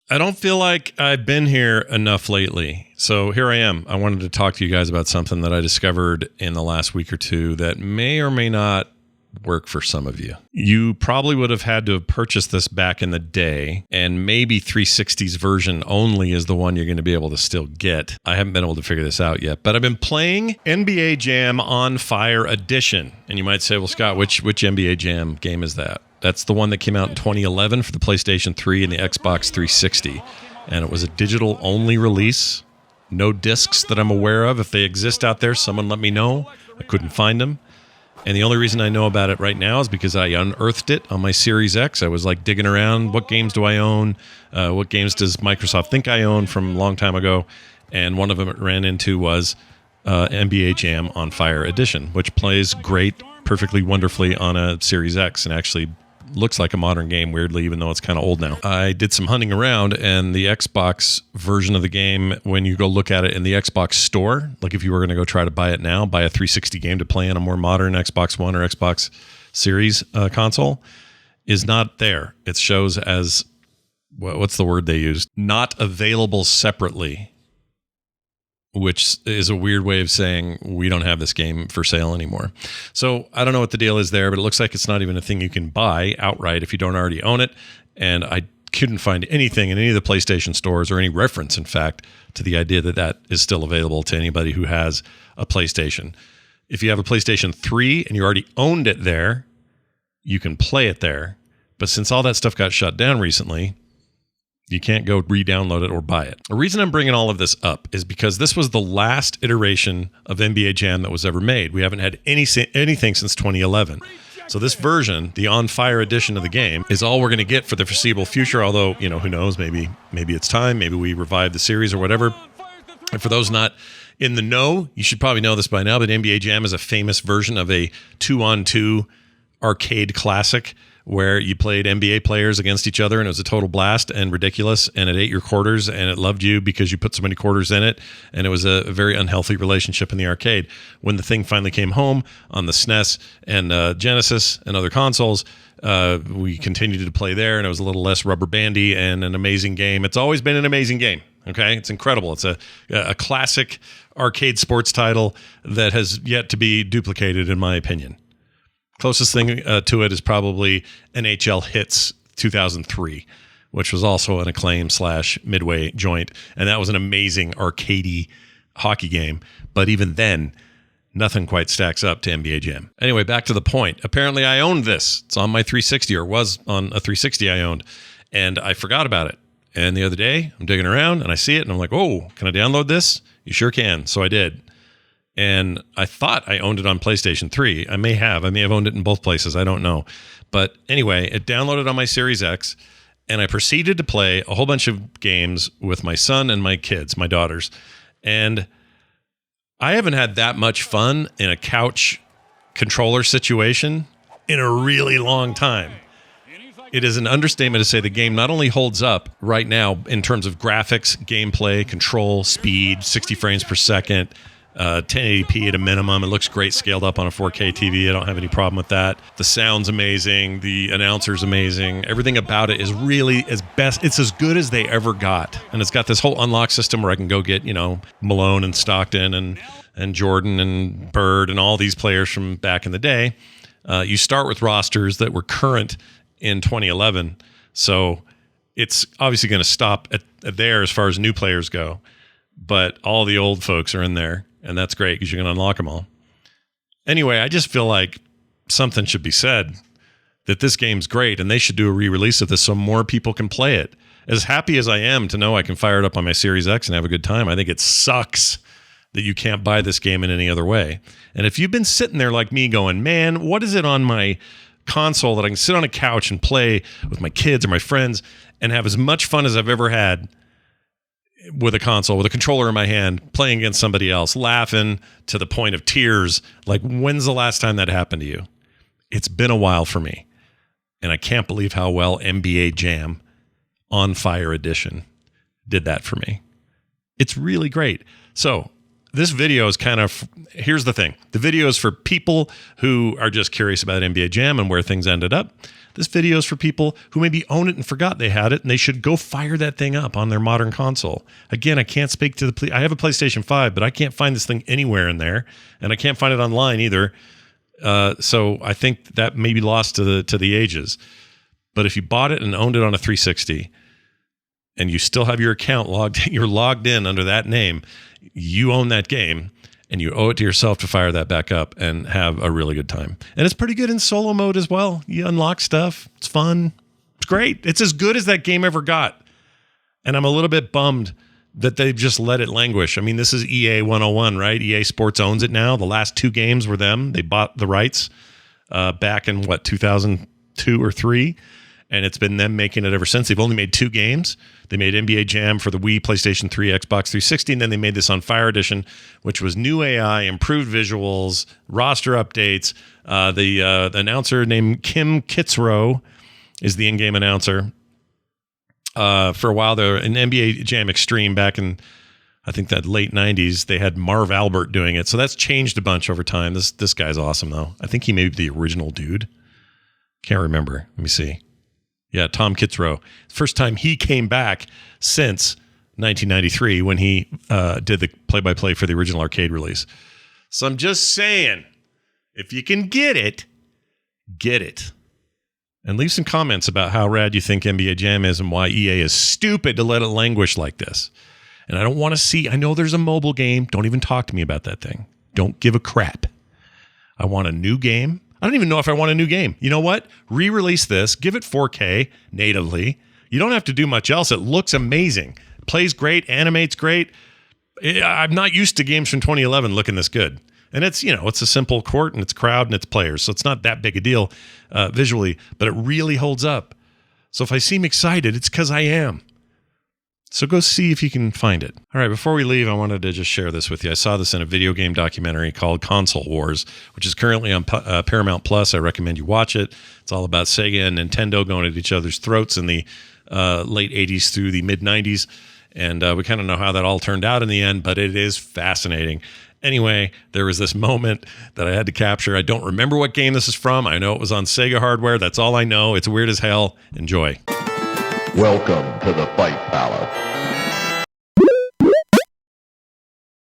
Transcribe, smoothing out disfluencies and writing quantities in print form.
I don't feel like I've been here enough lately. So here I am. I wanted to talk to you guys about something that I discovered in the last week or two that may or may not work for some of you. You probably would have had to have purchased this back in the day, and maybe 360's version only is the one you're going to be able to still get. I haven't been able to figure this out yet, but I've been playing NBA Jam On Fire Edition. And you might say, well, Scott, which NBA Jam game is that? That's the one that came out in 2011 for the PlayStation 3 and the Xbox 360. And it was a digital-only release. No discs that I'm aware of. If they exist out there, someone let me know. I couldn't find them. And the only reason I know about it right now is because I unearthed it on my Series X. I was like digging around. What games do I own? What games does Microsoft think I own from a long time ago? And one of them it ran into was NBA Jam On Fire Edition, which plays great, perfectly wonderfully on a Series X and actually looks like a modern game, weirdly, even though it's kind of old now. I did some hunting around, and the Xbox version of the game, when you go look at it in the Xbox store, like if you were going to go try to buy it now, buy a 360 game to play on a more modern Xbox One or Xbox Series console, is not there. It shows as, what's the word they used? Not available separately, which is a weird way of saying we don't have this game for sale anymore. So I don't know what the deal is there, but it looks like it's not even a thing you can buy outright if you don't already own it. And I couldn't find anything in any of the PlayStation stores or any reference, in fact, to the idea that that is still available to anybody who has a PlayStation. If you have a PlayStation 3 and you already owned it there, you can play it there. But since all that stuff got shut down recently, you can't go re-download it or buy it. The reason I'm bringing all of this up is because this was the last iteration of NBA Jam that was ever made. We haven't had anything since 2011. So this version, the On Fire edition of the game, is all we're going to get for the foreseeable future, although, you know, who knows, maybe it's time, maybe we revive the series or whatever. And for those not in the know, you should probably know this by now, but NBA Jam is a famous version of a 2-on-2 arcade classic where you played NBA players against each other, and it was a total blast and ridiculous, and it ate your quarters, and it loved you because you put so many quarters in it, and it was a very unhealthy relationship in the arcade. When the thing finally came home on the SNES and Genesis and other consoles, we continued to play there, and it was a little less rubber bandy and an amazing game. It's always been an amazing game, okay? It's incredible. It's a classic arcade sports title that has yet to be duplicated, in my opinion. Closest thing to it is probably NHL Hits 2003, which was also an Acclaim / Midway joint. And that was an amazing arcadey hockey game. But even then, nothing quite stacks up to NBA Jam. Anyway, back to the point. Apparently, I owned this. It's on my 360, or was on a 360 I owned. And I forgot about it. And the other day, I'm digging around and I see it and I'm like, oh, can I download this? You sure can. So I did. And I thought I owned it on PlayStation 3. I may have owned it in both places. I don't know. But anyway, it downloaded on my Series X, and I proceeded to play a whole bunch of games with my son and my kids, my daughters. And I haven't had that much fun in a couch controller situation in a really long time. It is an understatement to say the game not only holds up right now in terms of graphics, gameplay, control, speed, 60 frames per second, 1080p at a minimum. It looks great scaled up on a 4K TV. I don't have any problem with that. The sound's amazing. The announcer's amazing. Everything about it is really it's as good as they ever got. And it's got this whole unlock system where I can go get, you know, Malone and Stockton and Jordan and Bird and all these players from back in the day. You start with rosters that were current in 2011. So it's obviously going to stop at there as far as new players go. But all the old folks are in there. And that's great because you're going to unlock them all. Anyway, I just feel like something should be said that this game's great and they should do a re-release of this so more people can play it. As happy as I am to know I can fire it up on my Series X and have a good time, I think it sucks that you can't buy this game in any other way. And if you've been sitting there like me going, man, what is it on my console that I can sit on a couch and play with my kids or my friends and have as much fun as I've ever had with a console, with a controller in my hand, playing against somebody else, laughing to the point of tears. Like, when's the last time that happened to you? It's been a while for me. And I can't believe how well NBA Jam On Fire Edition did that for me. It's really great. So this video is kind of, here's the thing. The video is for people who are just curious about NBA Jam and where things ended up. This video is for people who maybe own it and forgot they had it, and they should go fire that thing up on their modern console. Again, I can't speak to I have a PlayStation 5, but I can't find this thing anywhere in there, and I can't find it online either. So I think that may be lost to the ages. But if you bought it and owned it on a 360, and you still have your account you're logged in under that name, you own that game, and you owe it to yourself to fire that back up and have a really good time. And it's pretty good in solo mode as well. You unlock stuff. It's fun. It's great. It's as good as that game ever got. And I'm a little bit bummed that they've just let it languish. I mean, this is EA 101, right? EA Sports owns it now. The last 2 games were them. They bought the rights back in, 2002 or 3? And it's been them making it ever since. They've only made 2 games. They made NBA Jam for the Wii, PlayStation 3, Xbox 360, and then they made this on Fire Edition, which was new AI, improved visuals, roster updates. The announcer named Kim Kitzrow is the in-game announcer. For a while there, in NBA Jam Extreme back in, I think, that late 90s, they had Marv Albert doing it. So that's changed a bunch over time. This guy's awesome, though. I think he may be the original dude. Can't remember. Let me see. Yeah, Tom Kitzrow. First time he came back since 1993 when he did the play-by-play for the original arcade release. So I'm just saying, if you can get it, get it. And leave some comments about how rad you think NBA Jam is and why EA is stupid to let it languish like this. And I don't want to see, I know there's a mobile game. Don't even talk to me about that thing. Don't give a crap. I want a new game. I don't even know if I want a new game. You know what? Re-release this. Give it 4K natively. You don't have to do much else. It looks amazing. Plays great. Animates great. I'm not used to games from 2011 looking this good. And it's, it's a simple court and it's crowd and it's players. So it's not that big a deal visually, but it really holds up. So if I seem excited, it's because I am. So go see if you can find it. All right, before we leave, I wanted to just share this with you. I saw this in a video game documentary called Console Wars, which is currently on Paramount Plus. I recommend you watch it. It's all about Sega and Nintendo going at each other's throats in the late 80s through the mid-90s. And we kind of know how that all turned out in the end, but it is fascinating. Anyway, there was this moment that I had to capture. I don't remember what game this is from. I know it was on Sega hardware. That's all I know. It's weird as hell. Enjoy. Welcome to the Fight Palace.